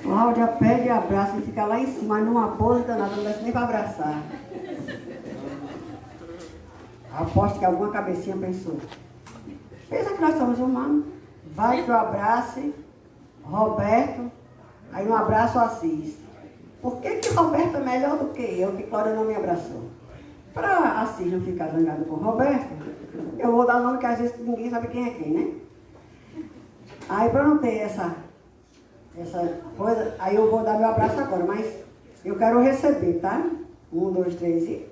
Cláudia pede abraço e fica lá em cima, numa pose danada, não dá nem para abraçar. Aposto que alguma cabecinha pensou. Pensa que nós somos humanos. Vai que eu abrace Roberto, aí um abraço Assis. Por que Roberto é melhor do que eu, que Cláudia não me abraçou? Para Assis não ficar zangado com Roberto, eu vou dar o nome que às vezes ninguém sabe quem é quem, né? Aí para não ter essa coisa, aí eu vou dar meu abraço agora, mas eu quero receber, tá? 1, 2, 3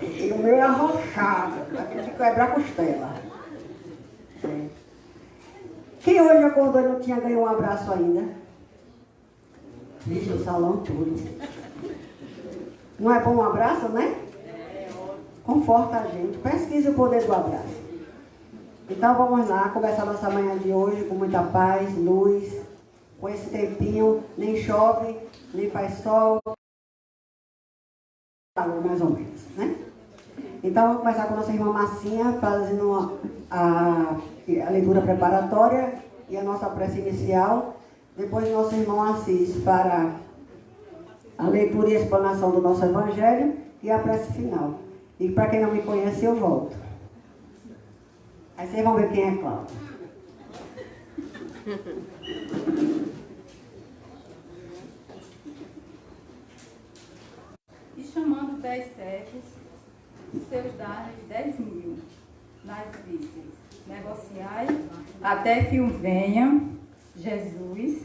e o meu é arrochado, aquele de quebrar a costela. É. Quem hoje acordou e não tinha ganho um abraço ainda? Vixe, o salão todo. Não é bom um abraço, né? Conforta a gente. Pesquise o poder do abraço. Então vamos lá, começar a nossa manhã de hoje com muita paz, luz, com esse tempinho, nem chove, nem faz sol, mais ou menos, né? Então vamos começar com a nossa irmã Marcinha, fazendo a leitura preparatória e a nossa prece inicial. Depois nosso irmão Assis para a leitura e a explanação do nosso evangelho e a prece final. E para quem não me conhece, eu volto. Aí vocês vão ver quem é Cláudia. E chamando 10 servos, seus dares 10.000 nas vísceras. Negociai até que o venha Jesus,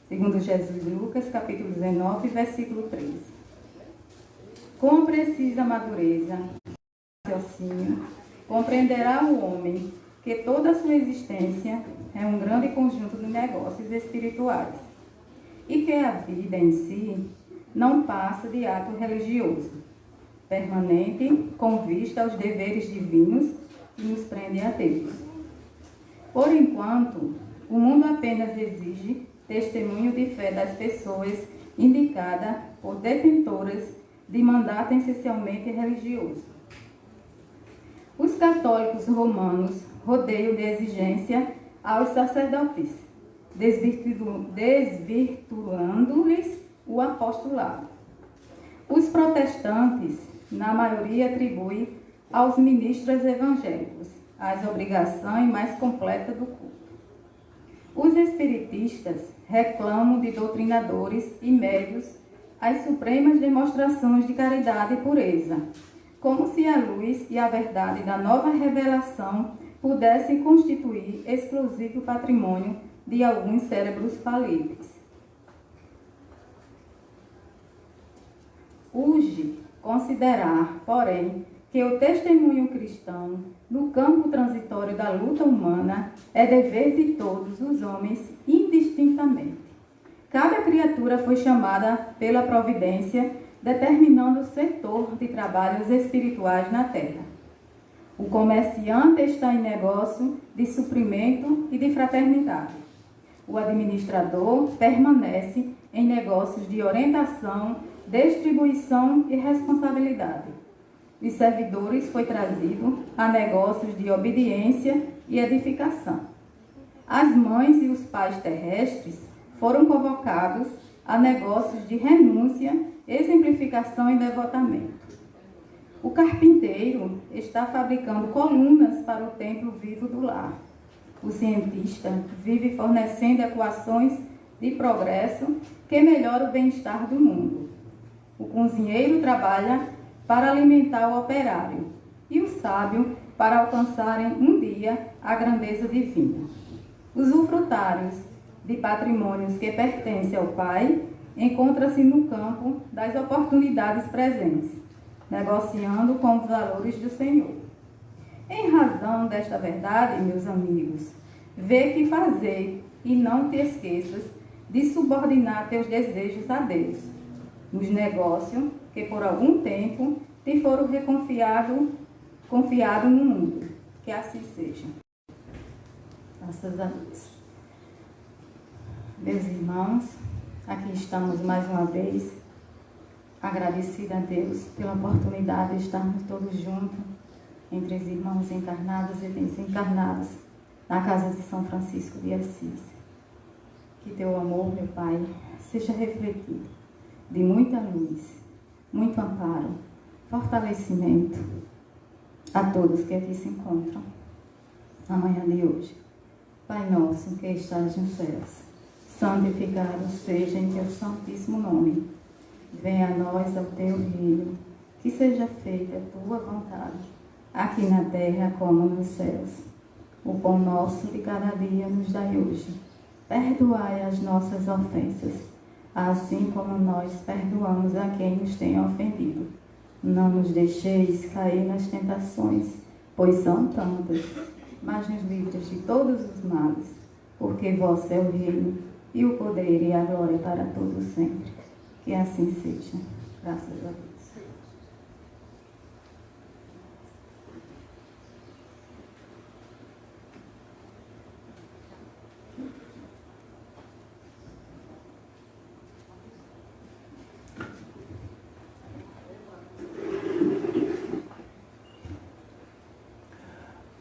segundo Jesus Lucas, capítulo 19, versículo 13. Com precisa madureza, raciocínio, compreenderá o homem que toda a sua existência é um grande conjunto de negócios espirituais e que a vida em si não passa de ato religioso, permanente com vista aos deveres divinos que nos prendem a Deus. Por enquanto, o mundo apenas exige testemunho de fé das pessoas indicada por detentoras de mandato essencialmente religioso. Os católicos romanos rodeiam de exigência aos sacerdotes, desvirtuando-lhes o apostolado. Os protestantes, na maioria, atribuem aos ministros evangélicos as obrigações mais completas do culto. Os espiritistas reclamam de doutrinadores e médios as supremas demonstrações de caridade e pureza, como se a luz e a verdade da nova revelação pudessem constituir exclusivo patrimônio de alguns cérebros falíveis. Urge considerar, porém, que o testemunho cristão no campo transitório da luta humana é dever de todos os homens indistintamente. Cada criatura foi chamada pela providência, determinando o setor de trabalhos espirituais na terra. O comerciante está em negócio de suprimento e de fraternidade. O administrador permanece em negócios de orientação, distribuição e responsabilidade. Os servidores foi trazido a negócios de obediência e edificação. As mães e os pais terrestres foram convocados a negócios de renúncia, exemplificação e devotamento. O carpinteiro está fabricando colunas para o templo vivo do lar. O cientista vive fornecendo equações de progresso que melhoram o bem-estar do mundo. O cozinheiro trabalha para alimentar o operário e o sábio para alcançarem um dia a grandeza divina. Os usufrutários de patrimônios que pertencem ao Pai encontram-se no campo das oportunidades presentes, negociando com os valores do Senhor. Em razão desta verdade, meus amigos, vê que fazer e não te esqueças de subordinar teus desejos a Deus, nos negócios que por algum tempo te foram confiado no mundo. Que assim seja. Graças a Deus. Meus irmãos, aqui estamos mais uma vez, agradecida a Deus pela oportunidade de estarmos todos juntos, entre os irmãos encarnados e desencarnados, na casa de São Francisco de Assis. que teu amor, meu Pai, seja refletido de muita luz, muito amparo, fortalecimento a todos que aqui se encontram na manhã de hoje. Pai nosso que estás nos céus, santificado seja em teu santíssimo nome. Venha a nós o teu reino, que seja feita a tua vontade, aqui na terra como nos céus. O pão nosso de cada dia nos dai hoje. Perdoai as nossas ofensas, assim como nós perdoamos a quem nos tem ofendido. Não nos deixeis cair nas tentações, pois são tantas, mas nos livres de todos os males, porque vosso é o reino, e o poder e a glória para todos sempre. Que assim seja. Graças a Deus.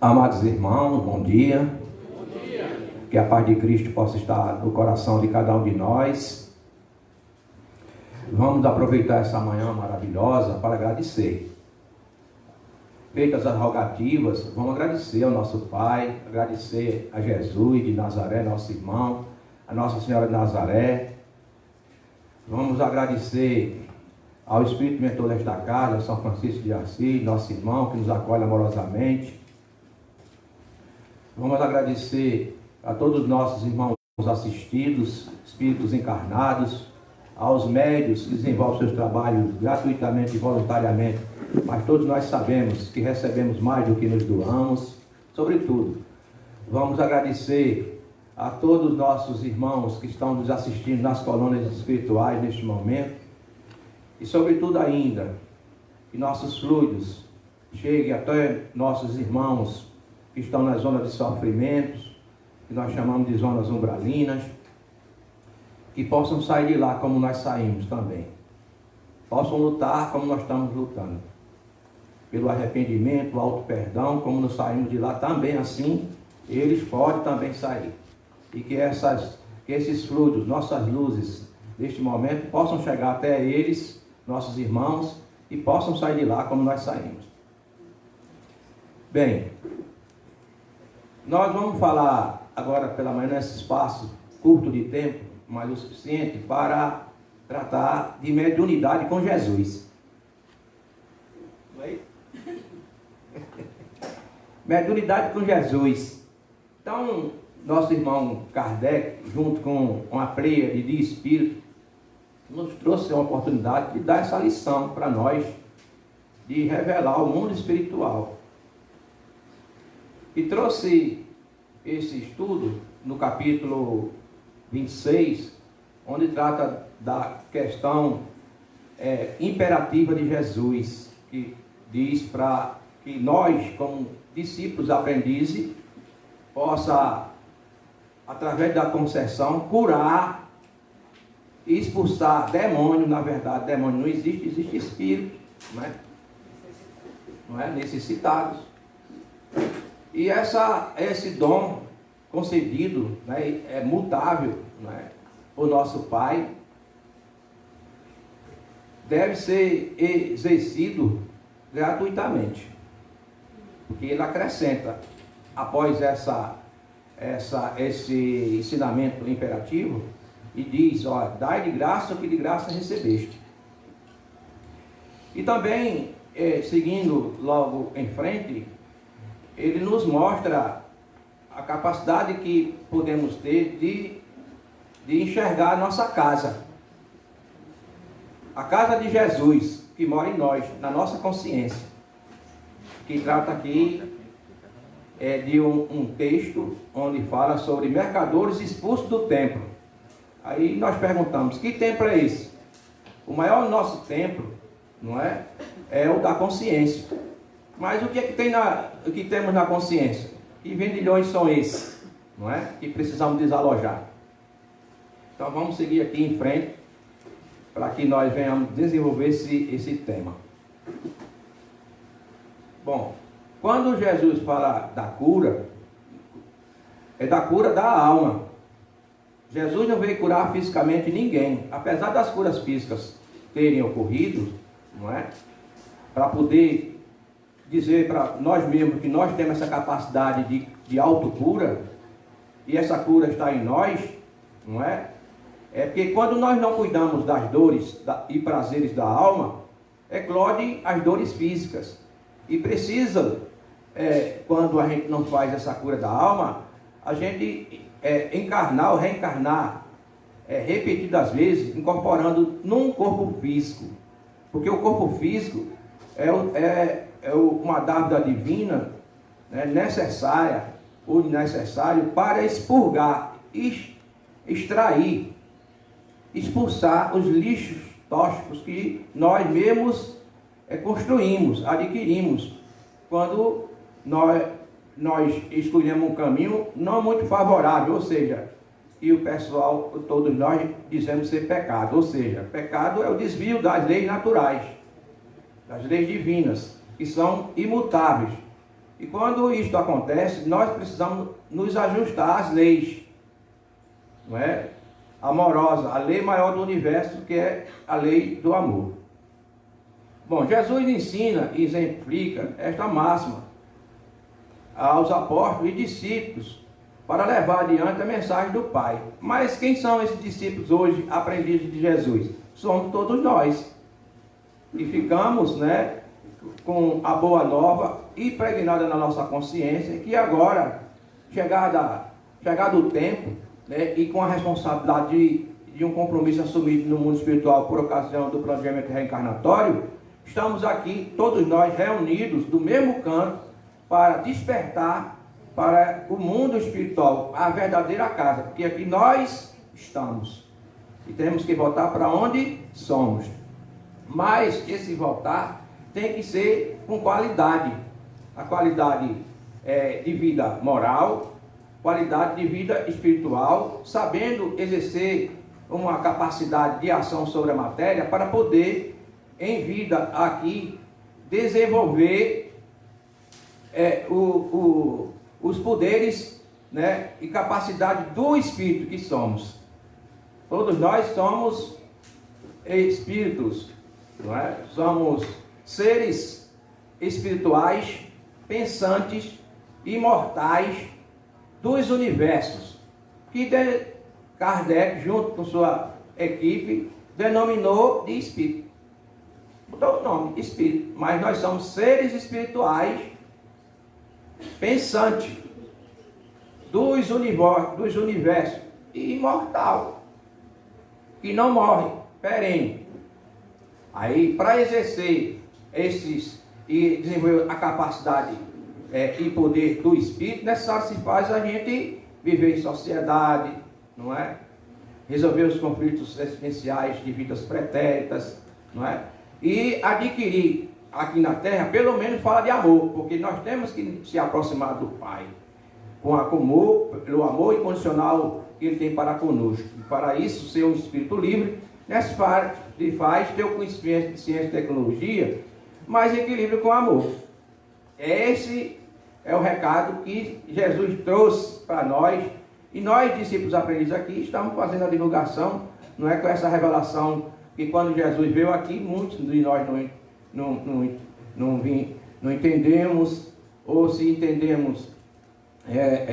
Amados irmãos, bom dia. Bom dia. Que a paz de Cristo possa estar no coração de cada um de nós. Vamos aproveitar essa manhã maravilhosa para agradecer. Feitas as rogativas, vamos agradecer ao nosso Pai, agradecer a Jesus de Nazaré, nosso irmão, a Nossa Senhora de Nazaré. Vamos agradecer ao Espírito Mentor desta casa, São Francisco de Assis, nosso irmão que nos acolhe amorosamente. Vamos agradecer a todos os nossos irmãos assistidos, espíritos encarnados, aos médios que desenvolvem seus trabalhos gratuitamente e voluntariamente, mas todos nós sabemos que recebemos mais do que nos doamos. Sobretudo, vamos agradecer a todos os nossos irmãos que estão nos assistindo nas colônias espirituais neste momento, e sobretudo ainda, que nossos fluidos cheguem até nossos irmãos que estão nas zonas de sofrimentos, que nós chamamos de zonas umbralinas, que possam sair de lá como nós saímos também. Possam lutar como nós estamos lutando. Pelo arrependimento, o auto-perdão, como nós saímos de lá também assim, eles podem também sair. E que esses fluidos, nossas luzes, neste momento, possam chegar até eles, nossos irmãos, e possam sair de lá como nós saímos. Bem, nós vamos falar agora pela manhã nesse espaço curto de tempo, mas o suficiente para tratar de mediunidade com Jesus. Mediunidade com Jesus. Então, nosso irmão Kardec, junto com uma pleiade de espírito, nos trouxe a oportunidade de dar essa lição para nós, de revelar o mundo espiritual. E trouxe esse estudo no capítulo 26, onde trata da questão imperativa de Jesus, que diz para que nós, como discípulos aprendizes, possa, através da concessão, curar e expulsar demônio. Na verdade, demônio não existe, existe espírito, não é? Necessitados. E esse dom concedido, é mutável, por nosso Pai, deve ser exercido gratuitamente, porque ele acrescenta, após esse ensinamento imperativo, e diz: dai de graça o que de graça recebeste. E também, seguindo logo em frente, ele nos mostra a capacidade que podemos ter de enxergar a nossa casa. A casa de Jesus, que mora em nós, na nossa consciência. Que trata aqui de um texto onde fala sobre mercadores expulsos do templo. Aí nós perguntamos: que templo é esse? O maior nosso templo, não é? É o da consciência. Mas o que é que que temos na consciência? Que vendilhões são esses, não é? Que precisamos desalojar. Então vamos seguir aqui em frente, para que nós venhamos desenvolver esse tema. Bom, quando Jesus fala da cura, é da cura da alma. Jesus não veio curar fisicamente ninguém, apesar das curas físicas terem ocorrido, não é? Para poder dizer para nós mesmos que nós temos essa capacidade de autocura, e essa cura está em nós, não é? É porque quando nós não cuidamos das dores e prazeres da alma, eclode as dores físicas. E precisa, quando a gente não faz essa cura da alma, a gente encarnar ou reencarnar repetidas vezes, incorporando num corpo físico. Porque o corpo físico é uma dádiva divina, né, necessária ou necessário para expurgar, extrair, expulsar os lixos tóxicos que nós mesmos construímos, adquirimos, quando nós escolhemos um caminho não muito favorável, ou seja, e o pessoal, todos nós dizemos ser pecado, ou seja, pecado é o desvio das leis naturais, das leis divinas, que são imutáveis. E quando isto acontece, nós precisamos nos ajustar às leis, não é? Amorosa, a lei maior do universo, que é a lei do amor. Bom, Jesus ensina e exemplifica esta máxima aos apóstolos e discípulos para levar adiante a mensagem do Pai. Mas quem são esses discípulos hoje, aprendizes de Jesus? Somos todos nós. E ficamos, né, com a boa nova impregnada na nossa consciência, que agora, chegado o tempo, né, e com a responsabilidade de um compromisso assumido no mundo espiritual por ocasião do planejamento reencarnatório, estamos aqui, todos nós reunidos do mesmo canto, para despertar para o mundo espiritual, a verdadeira casa, porque aqui nós estamos e temos que voltar para onde somos. Mas esse voltar tem que ser com qualidade, a qualidade de vida moral, qualidade de vida espiritual, sabendo exercer uma capacidade de ação sobre a matéria para poder, em vida aqui, desenvolver os poderes, né, e capacidade do Espírito que somos. Todos nós somos espíritos, não é? Somos seres espirituais, pensantes, imortais dos universos, que Kardec, junto com sua equipe, denominou de espírito. Botou o nome, espírito. Mas nós somos seres espirituais, pensantes dos universos, e imortal, que não morre, perene. Aí, para exercer esses e desenvolver a capacidade e poder do espírito, necessário se faz a gente viver em sociedade, não é? Resolver os conflitos existenciais de vidas pretéritas, não é? E adquirir aqui na Terra, pelo menos fala de amor, porque nós temos que se aproximar do Pai, pelo amor incondicional que Ele tem para conosco. E para isso, ser um espírito livre, necessário faz ter o conhecimento de ciência e tecnologia, mas equilíbrio com amor. Esse é o recado que Jesus trouxe para nós, e nós, discípulos aprendizes aqui, estamos fazendo a divulgação, não é, com essa revelação, que quando Jesus veio aqui, muitos de nós não entendemos, ou se entendemos,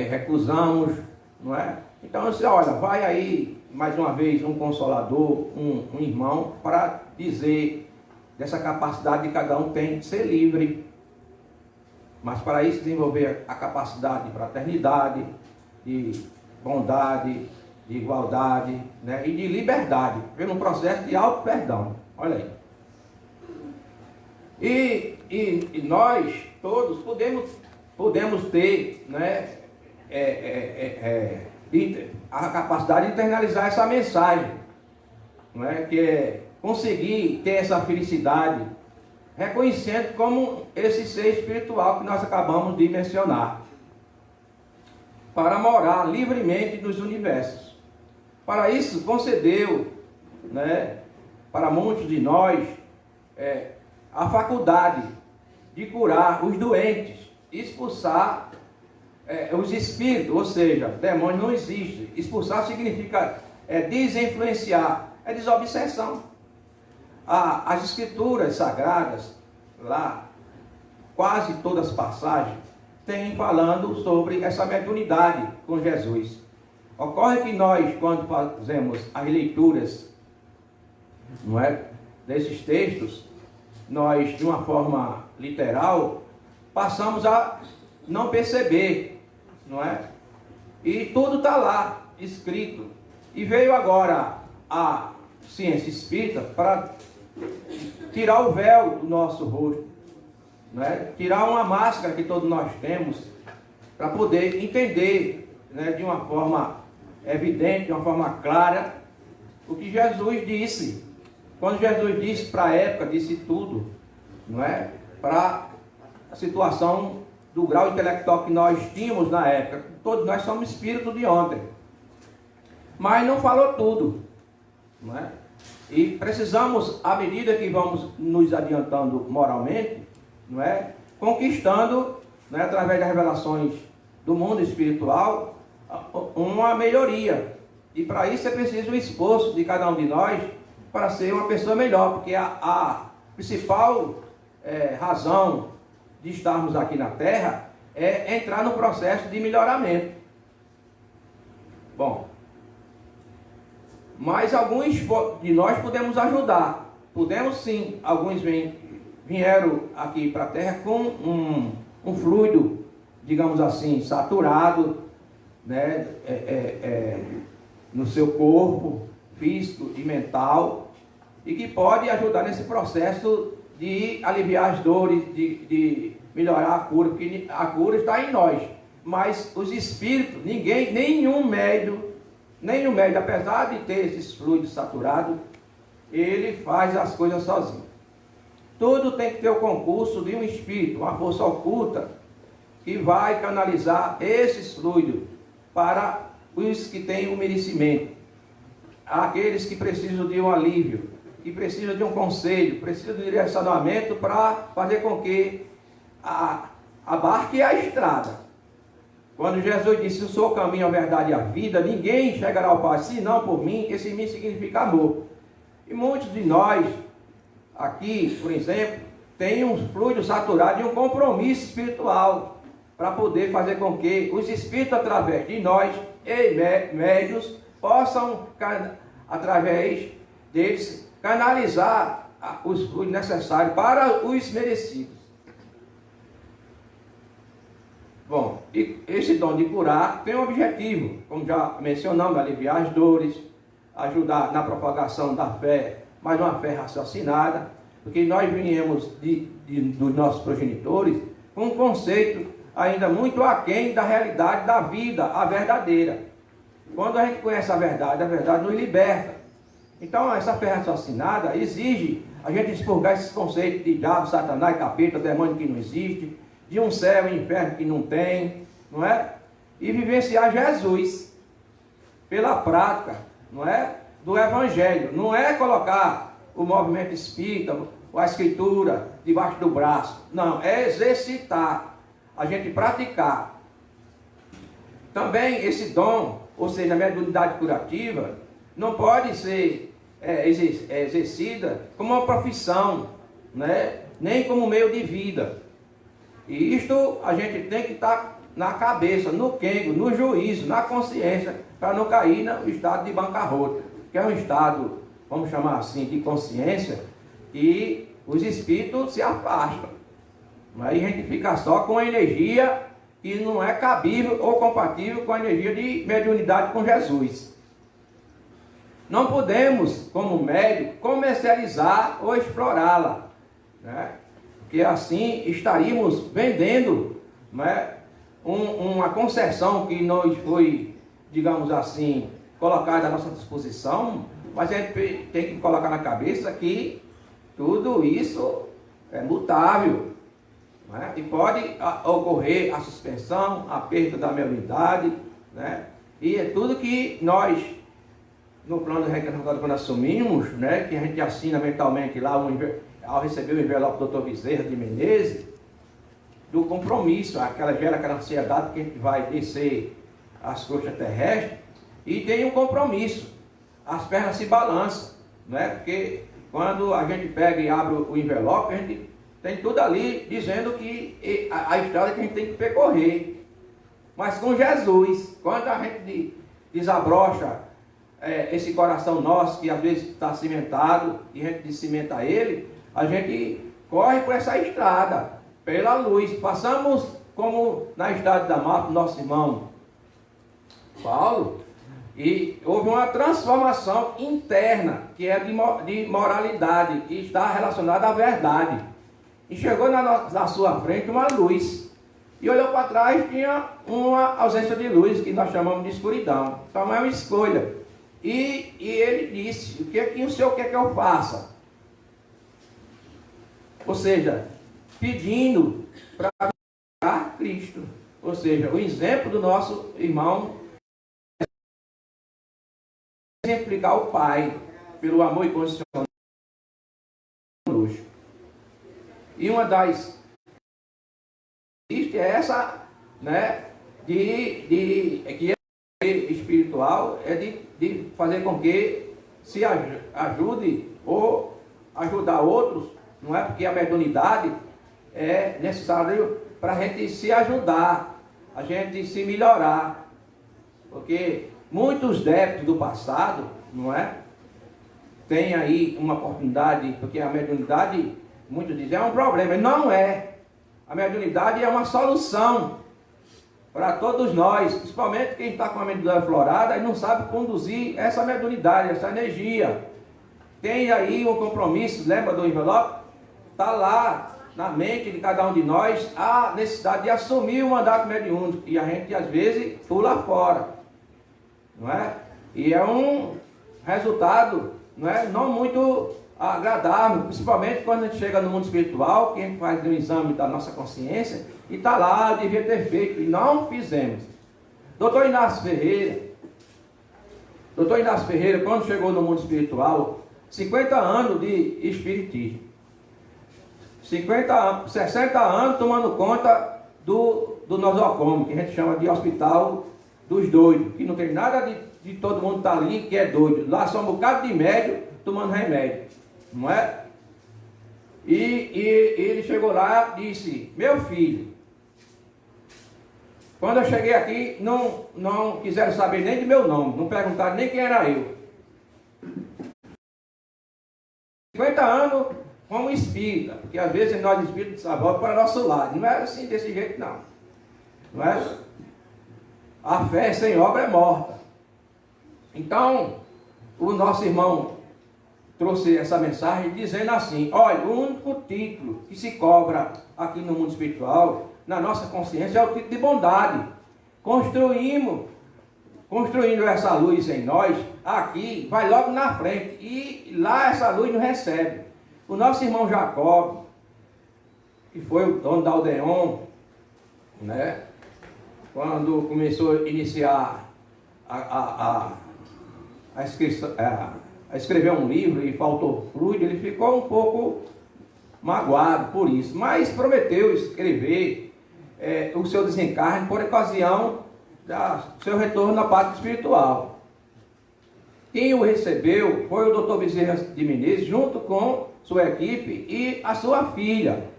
recusamos, não é? Então, você olha, vai aí, mais uma vez, um consolador, um irmão, para dizer dessa capacidade que cada um tem de ser livre. Mas para isso desenvolver a capacidade de fraternidade, de bondade, de igualdade, né, e de liberdade, pelo processo de auto-perdão. Olha aí. E nós todos podemos ter, né, a capacidade de internalizar essa mensagem, não é? Que é conseguir ter essa felicidade, reconhecendo como esse ser espiritual que nós acabamos de mencionar, para morar livremente nos universos. Para isso, concedeu, né, para muitos de nós, a faculdade de curar os doentes, expulsar os espíritos, ou seja, demônio não existe. Expulsar significa desinfluenciar, é desobsessão. As escrituras sagradas, lá, quase todas as passagens, tem falando sobre essa mediunidade com Jesus. Ocorre que nós, quando fazemos as leituras, não é, desses textos, nós, de uma forma literal, passamos a não perceber, não é? E tudo está lá, escrito. E veio agora a ciência espírita para tirar o véu do nosso rosto, não é? Tirar uma máscara que todos nós temos, para poder entender, né, de uma forma evidente, de uma forma clara, o que Jesus disse. Quando Jesus disse para a época, disse tudo, não é? Para a situação do grau intelectual que nós tínhamos na época. Todos nós somos espíritos de ontem. Mas não falou tudo, não é? E precisamos, à medida que vamos nos adiantando moralmente, não é? Conquistando, não é, através das revelações do mundo espiritual, uma melhoria. E para isso é preciso o esforço de cada um de nós para ser uma pessoa melhor, porque a principal razão de estarmos aqui na Terra é entrar no processo de melhoramento. Bom, mas alguns de nós podemos ajudar. Podemos sim. Alguns vieram aqui para a Terra com um fluido, digamos assim, saturado, né, no seu corpo físico e mental, e que pode ajudar nesse processo de aliviar as dores, de melhorar a cura, porque a cura está em nós. Mas os espíritos, nenhum médium, apesar de ter esses fluidos saturados, ele faz as coisas sozinho. Tudo tem que ter o concurso de um espírito, uma força oculta, que vai canalizar esses fluidos para os que têm o merecimento, aqueles que precisam de um alívio, que precisam de um conselho, precisam de direcionamento para fazer com que abarque a estrada. Quando Jesus disse: eu sou o caminho, a verdade e a vida, ninguém chegará ao Pai senão por mim. Esse mim significa amor. E muitos de nós aqui, por exemplo, tem um fluido saturado e um compromisso espiritual para poder fazer com que os espíritos, através de nós e médios, possam, através deles, canalizar os fluidos necessários para os merecidos. Bom, e esse dom de curar tem um objetivo, como já mencionamos, aliviar as dores, ajudar na propagação da fé, mas uma fé raciocinada, porque nós viemos dos nossos progenitores com um conceito ainda muito aquém da realidade da vida, a verdadeira. Quando a gente conhece a verdade nos liberta. Então, essa fé raciocinada exige a gente expurgar esses conceitos de diabo, satanás, capeta, demônio que não existe, de um céu e inferno que não tem, não é? E vivenciar Jesus pela prática, não é? Do Evangelho. Não é colocar o movimento espírita, a escritura debaixo do braço. Não, é exercitar, a gente praticar. Também esse dom, ou seja, a mediunidade curativa, não pode ser exercida como uma profissão, né? Nem como meio de vida. E isto a gente tem que estar na cabeça, no quengo, no juízo, na consciência, para não cair no estado de bancarrota, que é um estado, vamos chamar assim, de consciência, e os espíritos se afastam. Aí a gente fica só com a energia que não é cabível ou compatível com a energia de mediunidade com Jesus. Não podemos, como médium, comercializar ou explorá-la, né? Porque assim estaríamos vendendo, né, uma concessão que nos foi, digamos assim, colocada à nossa disposição, mas a gente tem que colocar na cabeça que tudo isso é mutável, né? E pode ocorrer a suspensão, a perda da mediunidade, né? E é tudo que nós, no plano reencarnatório, quando assumimos, né, que a gente assina mentalmente lá, ao receber o envelope do Dr. Bezerra de Menezes, do compromisso, gera aquela ansiedade que a gente vai descer as coxas terrestres e tem um compromisso. As pernas se balançam, né? Porque quando a gente pega e abre o envelope, a gente tem tudo ali dizendo que a estrada que a gente tem que percorrer. Mas com Jesus, quando a gente desabrocha esse coração nosso, que às vezes está cimentado, e a gente cimenta ele, a gente corre por essa estrada, pela luz. Passamos como na estrada da mata, nosso irmão Paulo, e houve uma transformação interna, que é de moralidade, que está relacionada à verdade. E chegou na sua frente uma luz. E olhou para trás, tinha uma ausência de luz, que nós chamamos de escuridão. Então é uma escolha. E ele disse, o senhor quer que eu faça? Ou seja, pedindo para Cristo. Ou seja, o exemplo do nosso irmão exemplificar o Pai pelo amor incondicional conosco. E uma das é essa, né, que é espiritual, é de fazer com que se ajude ou ajudar outros, não é? Porque a mediunidade é necessário para a gente se ajudar, a gente se melhorar, porque muitos débitos do passado, não é? Tem aí uma oportunidade, porque a mediunidade, muitos dizem, é um problema. Não é. A mediunidade é uma solução para todos nós, principalmente quem está com a mediunidade florada e não sabe conduzir essa mediunidade, essa energia. Tem aí um compromisso, lembra do envelope? Está lá na mente de cada um de nós a necessidade de assumir o mandato mediúnico, e a gente às vezes pula fora, não é? E é um resultado, não é? Não muito agradável, principalmente quando a gente chega no mundo espiritual, que a gente faz um exame da nossa consciência e está lá, devia ter feito, e não fizemos. Doutor Inácio Ferreira, quando chegou no mundo espiritual, 50 anos de espiritismo, 60 anos tomando conta do nosocômio, que a gente chama de hospital dos doidos, que não tem nada de todo mundo estar ali que é doido. Lá só um bocado de médio tomando remédio, não é? E ele chegou lá e disse, meu filho, quando eu cheguei aqui, não quiseram saber nem de meu nome, não perguntaram nem quem era eu. 50 anos como espírita, porque às vezes nós espíritas volta para nosso lado. Não é assim desse jeito não. Não é? A fé sem obra é morta. Então, o nosso irmão trouxe essa mensagem dizendo assim, olha, o único título que se cobra aqui no mundo espiritual, na nossa consciência, é o título de bondade. Construindo essa luz em nós, aqui, vai logo na frente, e lá essa luz nos recebe. O nosso irmão Jacó, que foi o dono da Aldeon, né? Quando começou a iniciar a escrever um livro e faltou fluido, ele ficou um pouco magoado por isso, mas prometeu escrever o seu desencarne por ocasião do seu retorno na parte espiritual. Quem o recebeu foi o Dr. Bezerra de Menezes, junto com sua equipe e a sua filha.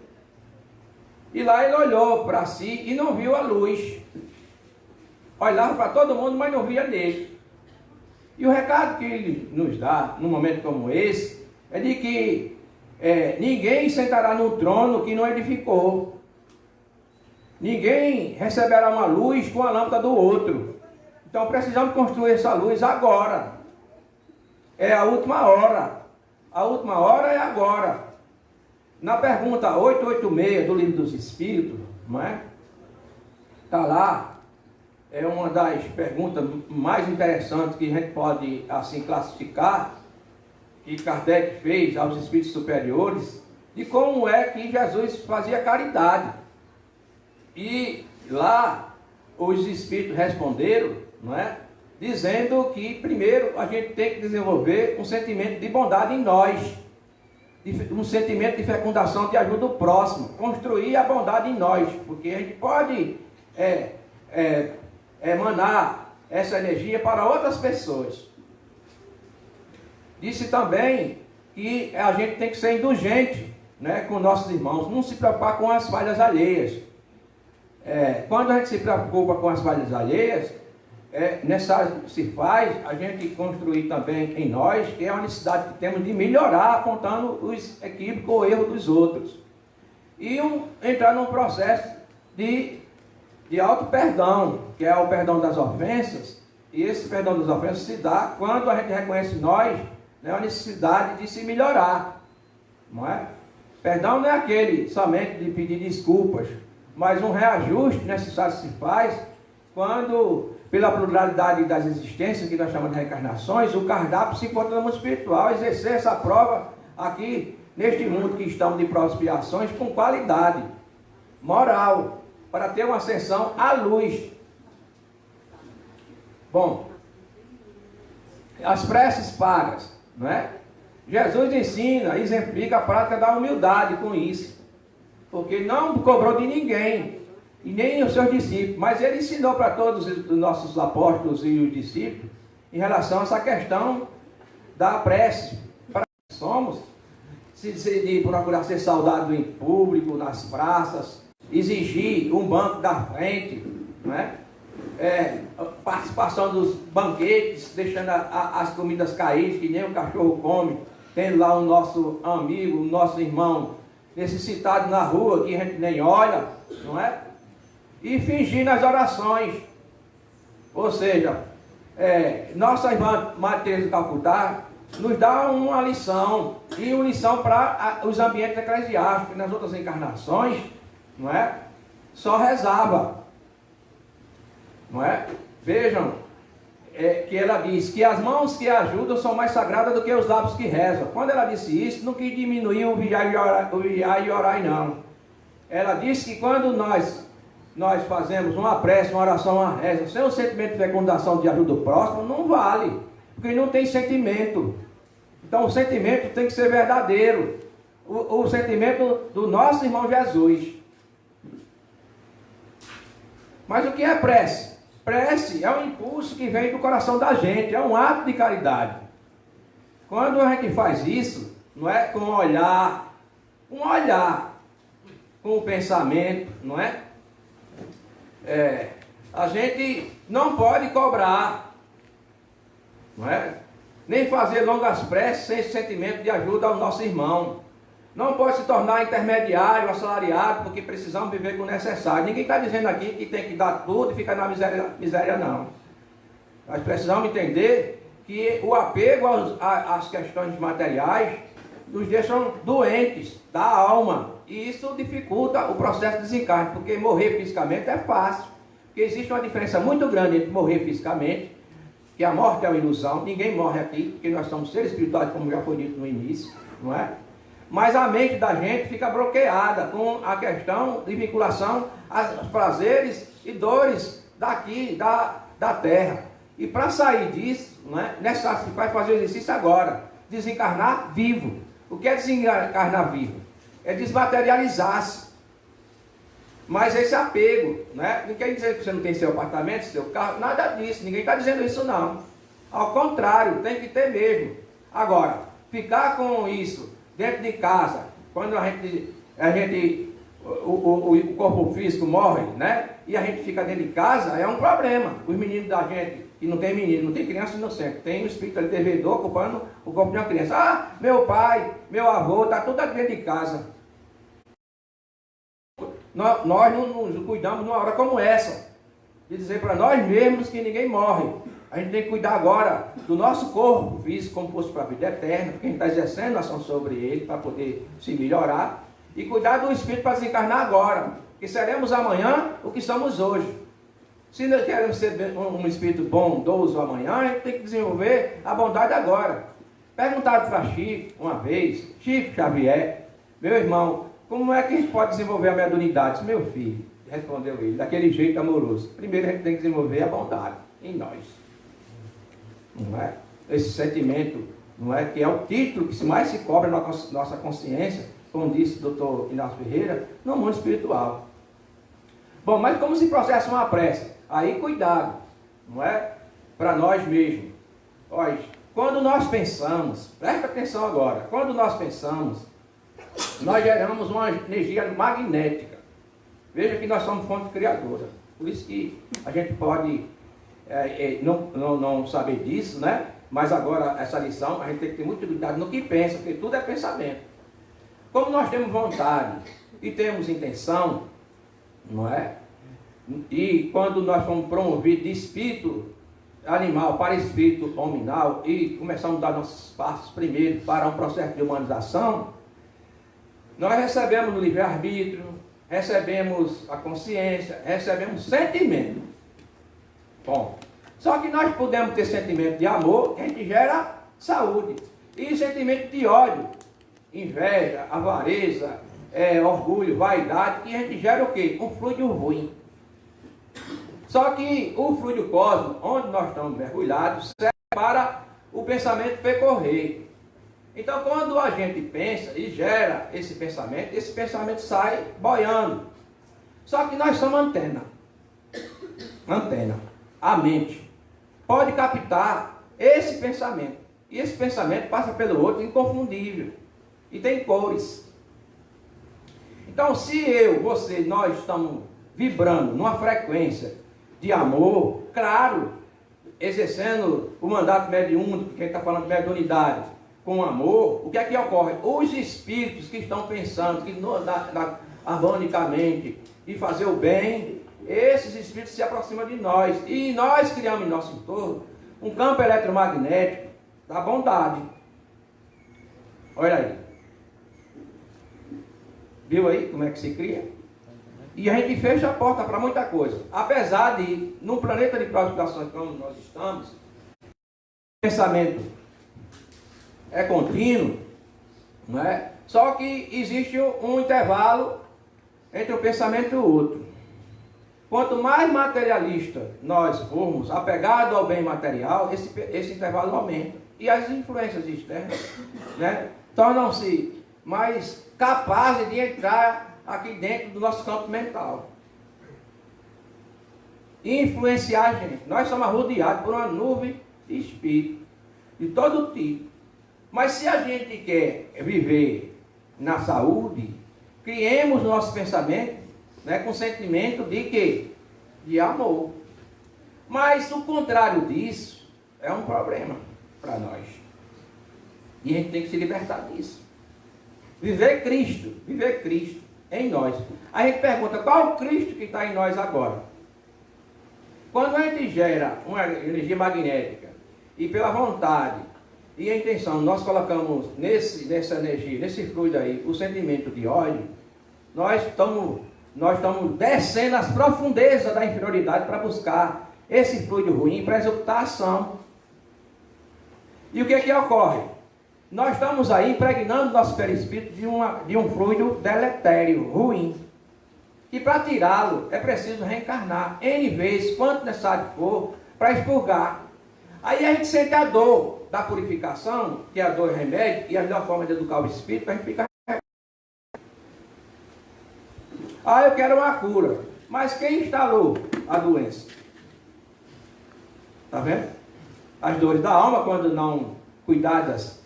E lá ele olhou para si e não viu a luz. Olhava para todo mundo, mas não via nele. E o recado que ele nos dá, num momento como esse, é de que ninguém sentará no trono que não edificou. Ninguém receberá uma luz com a lâmpada do outro. Então precisamos construir essa luz agora. É a última hora. A última hora é agora. Na pergunta 886 do Livro dos Espíritos, não é? Está lá, é uma das perguntas mais interessantes que a gente pode assim classificar, que Kardec fez aos espíritos superiores, de como é que Jesus fazia caridade. E lá os espíritos responderam, não é? Dizendo que primeiro a gente tem que desenvolver um sentimento de bondade em nós. um sentimento de fecundação, de ajuda ao próximo, construir a bondade em nós, porque a gente pode emanar essa energia para outras pessoas. Disse também que a gente tem que ser indulgente, né, com nossos irmãos, não se preocupar com as falhas alheias. Quando a gente se preocupa com as falhas alheias, se faz a gente construir também em nós, que é a necessidade que temos de melhorar, apontando os equívocos ou erros dos outros. E entrar num processo de auto-perdão, que é o perdão das ofensas, e esse perdão das ofensas se dá quando a gente reconhece em nós, né, a necessidade de se melhorar, não é? Perdão não é aquele somente de pedir desculpas, mas um reajuste necessário se faz quando, pela pluralidade das existências, que nós chamamos de reencarnações, o cardápio se encontra no mundo espiritual, exercer essa prova aqui, neste mundo que estamos de provas e expiações, com qualidade moral, para ter uma ascensão à luz. Bom, as preces pagas, não é? Jesus ensina, exemplifica a prática da humildade com isso, porque não cobrou de ninguém, e nem os seus discípulos, mas ele ensinou para todos os nossos apóstolos e os discípulos, em relação a essa questão da prece. Para que somos, de procurar ser saudado em público, nas praças, exigir um banco da frente, não é? Participação dos banquetes, deixando as comidas cair, que nem o cachorro come, tendo lá o nosso amigo, o nosso irmão necessitado na rua, que a gente nem olha, não é? E fingir nas orações. Ou seja, nossa irmã Maria Teresa de Calcutá nos dá uma lição, e uma lição para os ambientes eclesiásticos. Nas outras encarnações, não é? Só rezava, não é? Vejam, que ela diz que as mãos que ajudam são mais sagradas do que os lábios que rezam. Quando ela disse isso, não quis diminuir o vigiar e orar, não. Ela disse que quando nós fazemos uma prece, uma oração, uma reza, sem o sentimento de fecundação de ajuda ao próximo, não vale, porque não tem sentimento. Então o sentimento tem que ser verdadeiro, o sentimento do nosso irmão Jesus. Mas o que é prece? Prece é um impulso que vem do coração da gente, é um ato de caridade. Quando a gente faz isso, não é com um olhar, com o pensamento, não é? A gente não pode cobrar, não é? Nem fazer longas preces sem esse sentimento de ajuda ao nosso irmão. Não pode se tornar intermediário, assalariado, porque precisamos viver com o necessário. Ninguém está dizendo aqui que tem que dar tudo e ficar na miséria, não. Nós precisamos entender que o apego às questões materiais nos deixam doentes da alma. E isso dificulta o processo de desencarne, porque morrer fisicamente é fácil. Porque existe uma diferença muito grande entre morrer fisicamente, que a morte é uma ilusão, ninguém morre aqui, porque nós somos seres espirituais, como já foi dito no início, não é? Mas a mente da gente fica bloqueada com a questão de vinculação aos prazeres e dores daqui, da terra. E para sair disso, não é necessário se faz fazer o exercício agora, desencarnar vivo. O que é desencarnar vivo? É desmaterializar-se. Mas esse apego, né? Não quer dizer que você não tem seu apartamento, seu carro, nada disso, ninguém está dizendo isso não. Ao contrário, tem que ter mesmo. Agora, ficar com isso dentro de casa, quando o corpo físico morre, né? E a gente fica dentro de casa, é um problema. Os meninos da gente, e não tem menino, não tem criança inocente, tem um espírito ali devedor ocupando o corpo de uma criança. Ah, meu pai, meu avô, está tudo aqui dentro de casa. Nós não nos cuidamos numa hora como essa, de dizer para nós mesmos que ninguém morre. A gente tem que cuidar agora do nosso corpo físico como fosse para a vida eterna, porque a gente está exercendo ação sobre ele para poder se melhorar, e cuidar do espírito para desencarnar agora, que seremos amanhã o que somos hoje. Se nós queremos ser um espírito bondoso amanhã, a gente tem que desenvolver a bondade agora. Perguntaram para Chico uma vez, Chico Xavier, meu irmão, como é que a gente pode desenvolver a mediunidade? Meu filho, respondeu ele, daquele jeito amoroso. Primeiro a gente tem que desenvolver a bondade em nós. Não é? Esse sentimento não é? Que é o título que mais se cobra na nossa consciência, como disse o doutor Inácio Ferreira, no mundo espiritual. Bom, mas como se processa uma prece? Aí cuidado, não é? Para nós mesmos. Olha, quando nós pensamos, presta atenção agora, quando nós pensamos, nós geramos uma energia magnética. Veja que nós somos fonte criadora. Por isso que a gente pode não saber disso, né? Mas agora, essa lição, a gente tem que ter muito cuidado no que pensa, porque tudo é pensamento. Como nós temos vontade e temos intenção, não é? E quando nós fomos promovidos de espírito animal para espírito hominal e começamos a dar nossos passos primeiro para um processo de humanização, nós recebemos o livre-arbítrio, recebemos a consciência, recebemos sentimento. Bom, só que nós podemos ter sentimento de amor, que a gente gera saúde, e sentimento de ódio, inveja, avareza, orgulho, vaidade, que a gente gera o quê? Um fluido ruim. Só que o fluido cósmico, onde nós estamos mergulhados, serve para o pensamento percorrer. Então, quando a gente pensa e gera esse pensamento sai boiando. Só que nós somos antena. Antena. A mente pode captar esse pensamento. E esse pensamento passa pelo outro inconfundível. E tem cores. Então, se nós estamos vibrando numa frequência de amor, claro, exercendo o mandato mediúnico, quem está falando de mediunidade, com amor, o que é que ocorre? Os espíritos que estão pensando que harmonicamente e fazer o bem, esses espíritos se aproximam de nós. E nós criamos em nosso entorno um campo eletromagnético da bondade. Olha aí. Viu aí como é que se cria? E a gente fecha a porta para muita coisa. Apesar de, num planeta de purificações como nós estamos, o pensamento é contínuo, não é? Só que existe um intervalo entre um pensamento e o outro. Quanto mais materialista nós formos, apegados ao bem material, esse intervalo aumenta. E as influências externas, né, tornam-se mais capazes de entrar aqui dentro do nosso campo mental. E influenciar a gente. Nós somos rodeados por uma nuvem de espírito, de todo tipo. Mas se a gente quer viver na saúde, criemos nosso pensamento, né, com sentimento de quê? De amor. Mas o contrário disso é um problema para nós. E a gente tem que se libertar disso. Viver Cristo em nós. A gente pergunta, qual é o Cristo que está em nós agora? Quando a gente gera uma energia magnética e pela vontade e a intenção, nós colocamos nessa energia, nesse fluido aí, o sentimento de ódio, nós estamos descendo as profundezas da inferioridade para buscar esse fluido ruim para executar a ação. E o que é que ocorre? Nós estamos aí impregnando nosso perispírito de um fluido deletério, ruim. E para tirá-lo é preciso reencarnar N vezes, quanto necessário for, para expurgar. Aí a gente sente a dor da purificação, que é a dor remédio, e a melhor forma de educar o espírito, a gente fica... Ah, eu quero uma cura. Mas quem instalou a doença? Está vendo? As dores da alma, quando não cuidadas,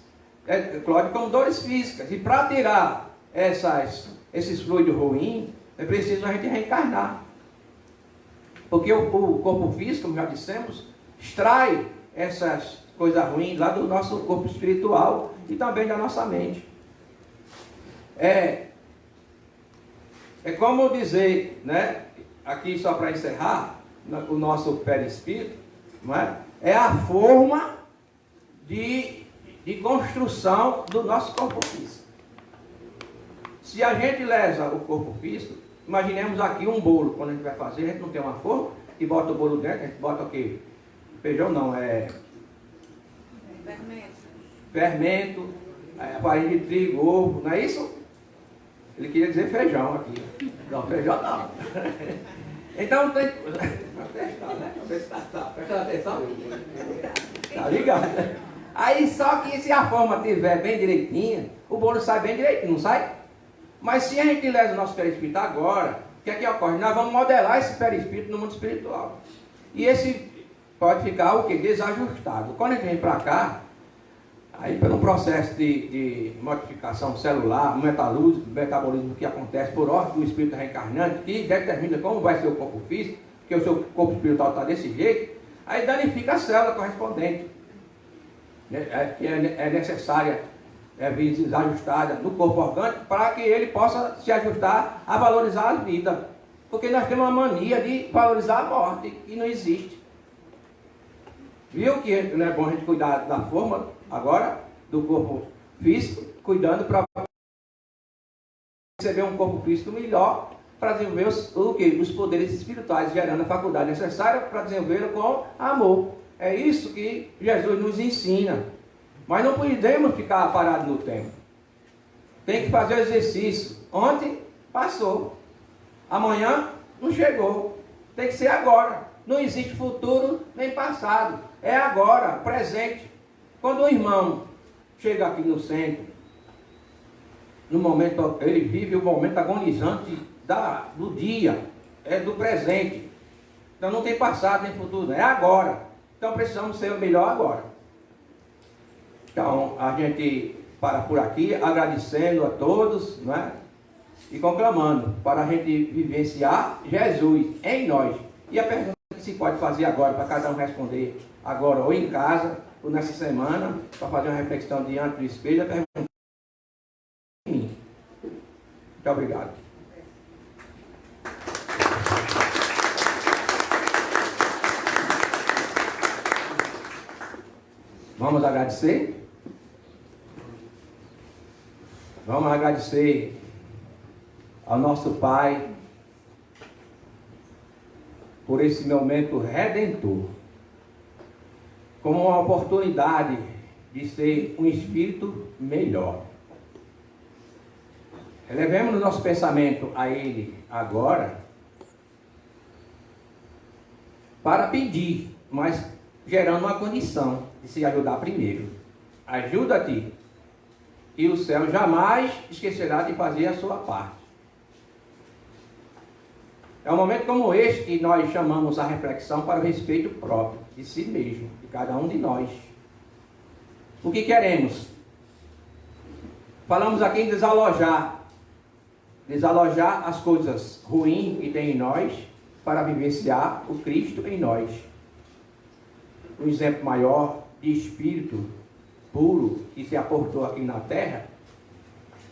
Cláudio, como dores físicas. E para tirar esses fluidos ruins, é preciso a gente reencarnar. Porque o corpo físico, como já dissemos, extrai essas coisas ruins lá do nosso corpo espiritual e também da nossa mente. É como dizer, né, aqui só para encerrar, o nosso perispírito, não é? É a forma de construção do nosso corpo físico. Se a gente lesa o corpo físico, imaginemos aqui um bolo, quando a gente vai fazer, a gente não tem uma forma, e bota o bolo dentro, a gente bota o quê? Feijão não, fermento, farinha de trigo, ovo, não é isso? Ele queria dizer feijão aqui. Não, feijão não. Então tem... Presta atenção. Tá ligado, né? Aí só que se a forma estiver bem direitinha, o bolo sai bem direitinho, não sai? Mas se a gente leva o nosso perispírito agora, o que é que ocorre? Nós vamos modelar esse perispírito no mundo espiritual. E esse pode ficar o quê? Desajustado. Quando a gente vem para cá, aí pelo processo de modificação celular, metabolismo que acontece por ordem do espírito reencarnante, que determina como vai ser o corpo físico, porque o seu corpo espiritual está desse jeito, aí danifica a célula correspondente, que é necessária, desajustada no corpo orgânico, para que ele possa se ajustar a valorizar a vida. Porque nós temos uma mania de valorizar a morte, e não existe. Viu que não é bom a gente cuidar da forma agora, do corpo físico, cuidando para receber um corpo físico melhor, para desenvolver os poderes espirituais, gerando a faculdade necessária para desenvolvê-lo com amor. É isso que Jesus nos ensina. Mas não podemos ficar parados no tempo. Tem que fazer o exercício. Ontem passou. Amanhã não chegou. Tem que ser agora. Não existe futuro nem passado. É agora, presente. Quando o irmão chega aqui no centro, no momento, ele vive o momento agonizante do dia, é do presente. Então não tem passado nem futuro, é agora. Então precisamos ser o melhor agora. Então a gente para por aqui, agradecendo a todos, não é? E conclamando para a gente vivenciar Jesus em nós. E a pergunta que se pode fazer agora, para cada um responder agora ou em casa, ou nessa semana, para fazer uma reflexão diante do espelho, a pergunta em mim. Muito obrigado. Vamos agradecer? Vamos agradecer ao nosso Pai por esse momento redentor, como uma oportunidade de ser um espírito melhor. Elevemos o nosso pensamento a Ele agora para pedir, mas gerando uma condição de se ajudar primeiro. Ajuda-te, e o céu jamais esquecerá de fazer a sua parte. É um momento como este que nós chamamos a reflexão para o respeito próprio de si mesmo, de cada um de nós. O que queremos? Falamos aqui em desalojar as coisas ruins que tem em nós para vivenciar o Cristo em nós. Um exemplo maior de espírito puro que se aportou aqui na terra,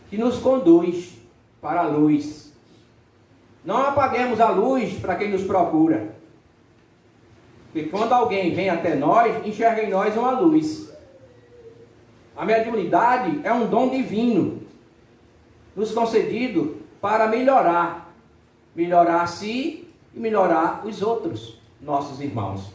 que nos conduz para a luz. Não apaguemos a luz para quem nos procura. Porque quando alguém vem até nós, enxerga em nós uma luz. A mediunidade é um dom divino, nos concedido para melhorar a si e melhorar os outros, nossos irmãos.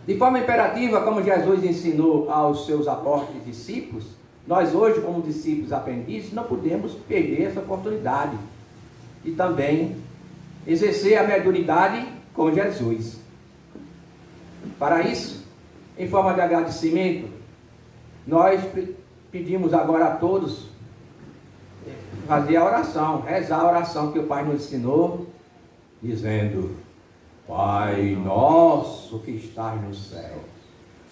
De forma imperativa, como Jesus ensinou aos seus apóstolos e discípulos, nós hoje, como discípulos aprendizes, não podemos perder essa oportunidade e também exercer a mediunidade com Jesus. Para isso, em forma de agradecimento, nós pedimos agora a todos fazer a oração, rezar a oração que o Pai nos ensinou, dizendo: Pai nosso que estás no céu,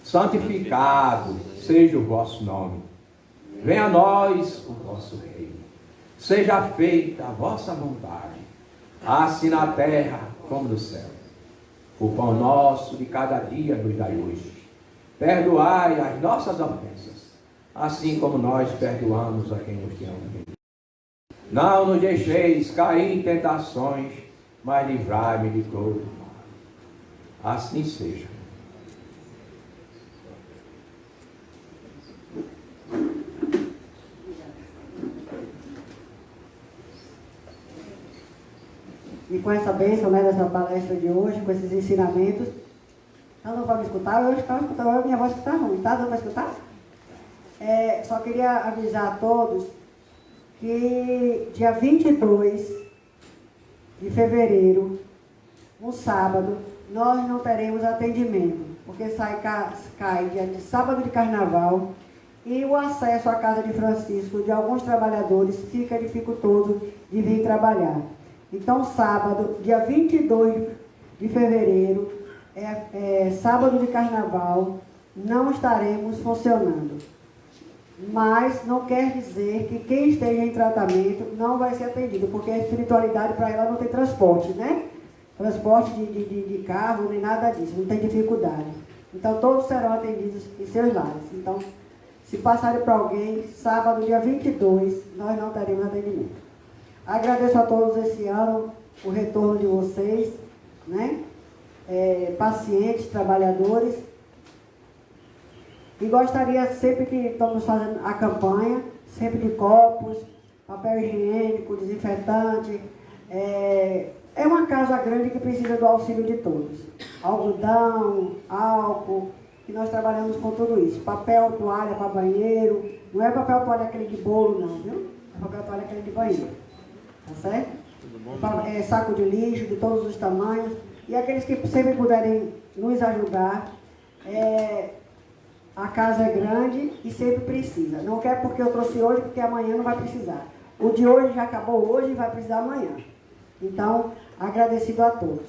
santificado seja o vosso nome. Venha a nós o vosso reino. Seja feita a vossa vontade, assim na terra como no céu. O pão nosso de cada dia nos dai hoje. Perdoai as nossas ofensas, assim como nós perdoamos a quem nos tem ofendido. Não nos deixeis cair em tentações, mas livrai-me de todo mal. Assim seja. E com essa bênção, né, dessa palestra de hoje, com esses ensinamentos, eu não vou me escutar, eu estava escutando, minha voz está ruim, tá? Não vai escutar? Só queria avisar a todos que dia 22 de fevereiro, um sábado, nós não teremos atendimento. porque cai dia de sábado de carnaval, e o acesso à casa de Francisco de alguns trabalhadores fica dificultoso de vir trabalhar. Então, sábado, dia 22 de fevereiro, sábado de carnaval, não estaremos funcionando. Mas não quer dizer que quem esteja em tratamento não vai ser atendido, porque a espiritualidade para ela não tem transporte, né? Transporte de carro, nem nada disso, não tem dificuldade. Então, todos serão atendidos em seus lares. Então, se passarem para alguém, sábado, dia 22, nós não teremos atendimento. Agradeço a todos esse ano o retorno de vocês, né? Pacientes, trabalhadores. E gostaria, sempre que estamos fazendo a campanha, sempre de copos, papel higiênico, desinfetante. É uma casa grande que precisa do auxílio de todos. Algodão, álcool, que nós trabalhamos com tudo isso. Papel, toalha para banheiro. Não é papel, toalha aquele de bolo, não, viu? É papel, toalha aquele de banheiro. Tá certo? Saco de lixo de todos os tamanhos. E aqueles que sempre puderem nos ajudar. A casa é grande e sempre precisa. Não quer porque eu trouxe hoje, porque amanhã não vai precisar. O de hoje já acabou hoje e vai precisar amanhã. Então, agradecido a todos.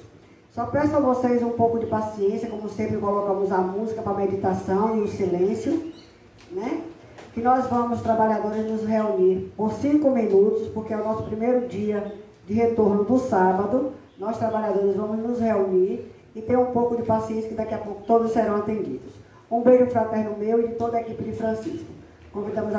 Só peço a vocês um pouco de paciência, como sempre colocamos a música para a meditação e o silêncio, né? Que nós vamos, trabalhadores, nos reunir por 5 minutos, porque é o nosso primeiro dia de retorno do sábado. Nós, trabalhadores, vamos nos reunir e ter um pouco de paciência, que daqui a pouco todos serão atendidos. Um beijo fraterno meu e de toda a equipe de Francisco. Convidamos a